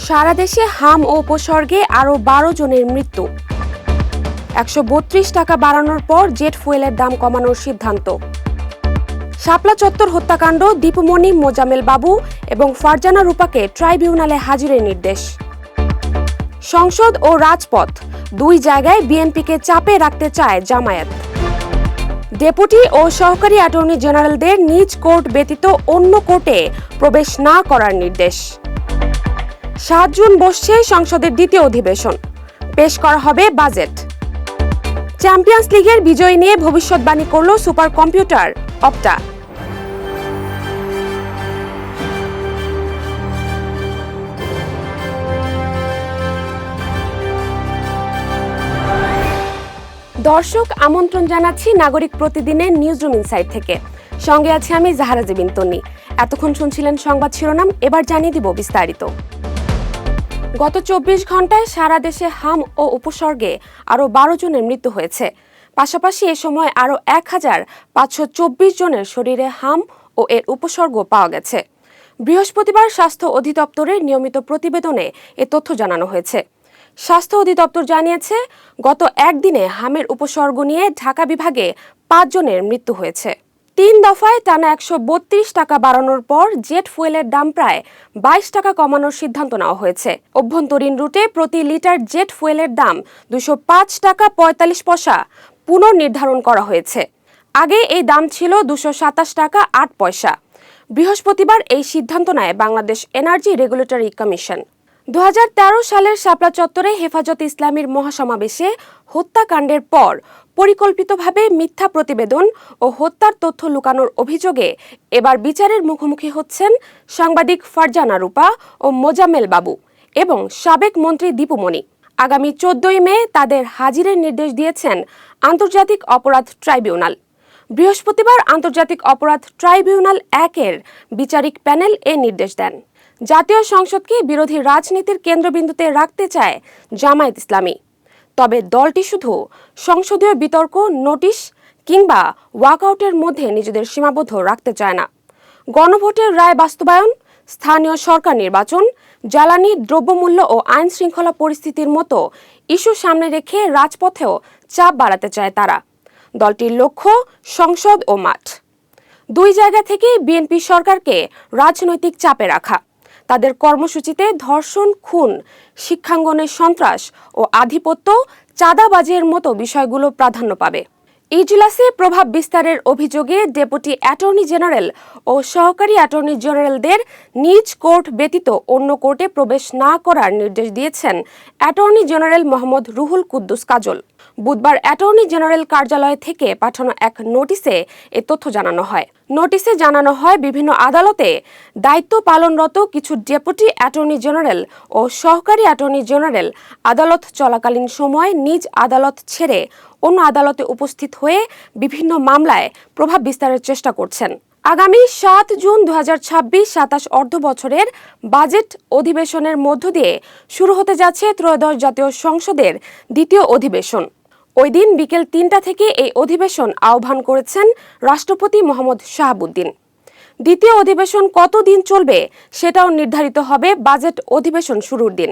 সারা দেশে হাম ও উপসর্গে আরও 12 জনের মৃত্যু। 132 টাকা বাড়ানোর পর জেট ফুয়েলের দাম কমানোর সিদ্ধান্ত। শাপলা চত্বর হত্যাকাণ্ড, দীপুমণি, মোজামেল বাবু এবং ফারজানা রূপাকে ট্রাইব্যুনালে হাজিরের নির্দেশ। সংসদ ও রাজপথ দুই জায়গায় বিএনপিকে চাপে রাখতে চায় জামায়াত। ডেপুটি ও সহকারী অ্যাটর্নি জেনারেলদের নিজ কোর্ট ব্যতীত অন্য কোর্টে প্রবেশ না করার নির্দেশ। 7 জুন বসছে সংসদের দ্বিতীয় অধিবেশন, পেশ করা হবে বাজেট। চ্যাম্পিয়ন্স লিগের বিজয় নিয়ে ভবিষ্যৎবাণী করল সুপার কম্পিউটার অপটা। দর্শক, আমন্ত্রণ জানাচ্ছি নাগরিক প্রতিদিনের নিউজরুম ইনসাইড থেকে। সঙ্গে আছি আমি জাহারা জেবিন তন্নি। এতক্ষণ শুনছিলেন সংবাদ শিরোনাম, এবার জানিয়ে দিব বিস্তারিত। গত 24 ঘন্টায় সারা দেশে হাম ও উপসর্গে আরও 12 জনের মৃত্যু হয়েছে। পাশাপাশি এ সময় আরও 1524 জনের শরীরে হাম ও এর উপসর্গ পাওয়া গেছে। বৃহস্পতিবার স্বাস্থ্য অধিদপ্তরের নিয়মিত প্রতিবেদনে এ তথ্য জানানো হয়েছে। স্বাস্থ্য অধিদপ্তর জানিয়েছে, গত একদিনে হামের উপসর্গ নিয়ে ঢাকা বিভাগে 5 জনের মৃত্যু হয়েছে। 3 দফায় টানা 132 টাকা বাড়ানোর পর জেট ফুয়েলের দাম প্রায় 22 টাকা কমানোর সিদ্ধান্ত নেওয়া হয়েছে। অভ্যন্তরীণ রুটে প্রতি লিটার জেট ফুয়েলের দাম 205 টাকা 45 পয়সা পুনর্নির্ধারণ করা হয়েছে। আগে এই দাম ছিল 227 টাকা 8 পয়সা। বৃহস্পতিবার এই সিদ্ধান্ত নেয় বাংলাদেশ এনার্জি রেগুলেটরি কমিশন। 2013 সালের শাপলা চত্বরে হেফাজতে ইসলামীর মহাসমাবেশে হত্যাকাণ্ডের পর পরিকল্পিতভাবে মিথ্যা প্রতিবেদন ও হত্যার তথ্য লুকানোর অভিযোগে এবার বিচারের মুখোমুখি হচ্ছেন সাংবাদিক ফারজানা রূপা ও মোজামেল বাবু এবং সাবেক মন্ত্রী দীপুমণি। আগামী 14 মে তাদের হাজিরের নির্দেশ দিয়েছেন আন্তর্জাতিক অপরাধ ট্রাইব্যুনাল। বৃহস্পতিবার আন্তর্জাতিক অপরাধ ট্রাইব্যুনাল 1-এর বিচারিক প্যানেল এ নির্দেশ দেন। জাতীয় সংসদকে বিরোধী রাজনীতির কেন্দ্রবিন্দুতে রাখতে চায় জামায়াত ইসলামী। তবে দলটি শুধু সংসদীয় বিতর্ক, নোটিশ কিংবা ওয়াকআউটের মধ্যে নিজেদের সীমাবদ্ধ রাখতে চায় না। গণভোটের রায় বাস্তবায়ন, স্থানীয় সরকার নির্বাচন, জ্বালানি দ্রব্যমূল্য ও আইন শৃঙ্খলা পরিস্থিতির মতো ইস্যু সামনে রেখে রাজপথেও চাপ বাড়াতে চায় তারা। দলটির লক্ষ্য সংসদ ও মাঠ, দুই জায়গা থেকে বিএনপি সরকারকে রাজনৈতিক চাপে রাখা। তাদের কর্মসূচিতে ধর্ষণ, খুন, শিক্ষাঙ্গনের সন্ত্রাস ও আধিপত্য, চাঁদাবাজির মতো বিষয়গুলো প্রাধান্য পাবে। ইজলাসে প্রভাব বিস্তারের অভিযোগে ডেপুটি অ্যাটর্নি জেনারেল ও সহকারী অ্যাটর্নি জেনারেলদের নিজ কোর্ট ব্যতীত অন্য কোর্টে প্রবেশ না করার নির্দেশ দিয়েছেন অ্যাটর্নি জেনারেল মোহাম্মদ রুহুল কুদ্দুস কাজল। বুধবার অ্যাটর্নি জেনারেল কার্যালয় থেকে পাঠানো এক নোটিশে এ তথ্য জানানো হয়। নোটিশে জানানো হয়, বিভিন্ন আদালতে দায়িত্ব পালনরত কিছু ডেপুটি অ্যাটর্নি জেনারেল ও সহকারী অ্যাটর্নি জেনারেল আদালত চলাকালীন সময়ে নিজ আদালত ছেড়ে অন্য আদালতে উপস্থিত হয়ে বিভিন্ন মামলায় প্রভাব বিস্তারের চেষ্টা করছেন। আগামী 7 জুন 2026-27 অর্থ বছরের বাজেট অধিবেশনের মধ্য দিয়ে শুরু হতে যাচ্ছে ত্রয়োদশ জাতীয় সংসদের দ্বিতীয় অধিবেশন। ওই দিন বিকেল 3টা থেকে এই অধিবেশন আহ্বান করেছেন রাষ্ট্রপতি মোহাম্মদ শাহাবুদ্দিন। দ্বিতীয় অধিবেশন কতদিন চলবে সেটাও নির্ধারিত হবে বাজেট অধিবেশন শুরুর দিন।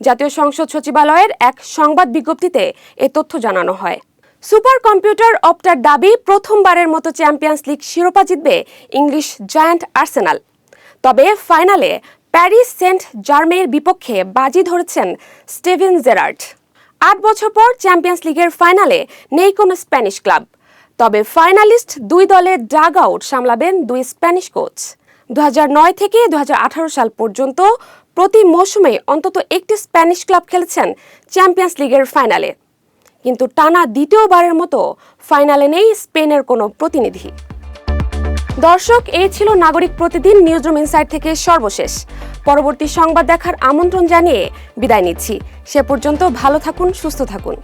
জাতীয় সংসদ সচিবালয়ের এক সংবাদ বিজ্ঞপ্তিতে এ তথ্য জানানো হয়। সুপার কম্পিউটার অপটার দাবি, প্রথমবারের মতো চ্যাম্পিয়ন্স লিগ শিরোপা জিতবে ইংলিশ জায়ান্ট আর্সেনাল। তবে ফাইনালে প্যারিস সেন্ট জার্মেইয়ের বিপক্ষে বাজি ধরেছেন স্টিভেন জেরার্ড। 8 বছর পর চ্যাম্পিয়ন্স লিগের ফাইনালে নেই কোনো স্প্যানিশ ক্লাব। তবে ফাইনালিস্ট দুই দলের ডাগ আউট সামলাবেন দুই স্প্যানিশ কোচ। 2009 থেকে 2018 সাল পর্যন্ত প্রতি মৌসুমে অন্তত একটি স্প্যানিশ ক্লাব খেলেছেন চ্যাম্পিয়ন্স লিগের ফাইনালে, কিন্তু টানা দ্বিতীয়বারের মতো ফাইনালে নেই স্পেনের কোনো প্রতিনিধি। দর্শক, এই ছিল নাগরিক প্রতিদিন নিউজরুম ইনসাইড থেকে সর্বশেষ। পরবর্তী সংবাদ দেখার আমন্ত্রণ জানিয়ে বিদায় নিচ্ছি। সে পর্যন্ত ভালো থাকুন, সুস্থ থাকুন।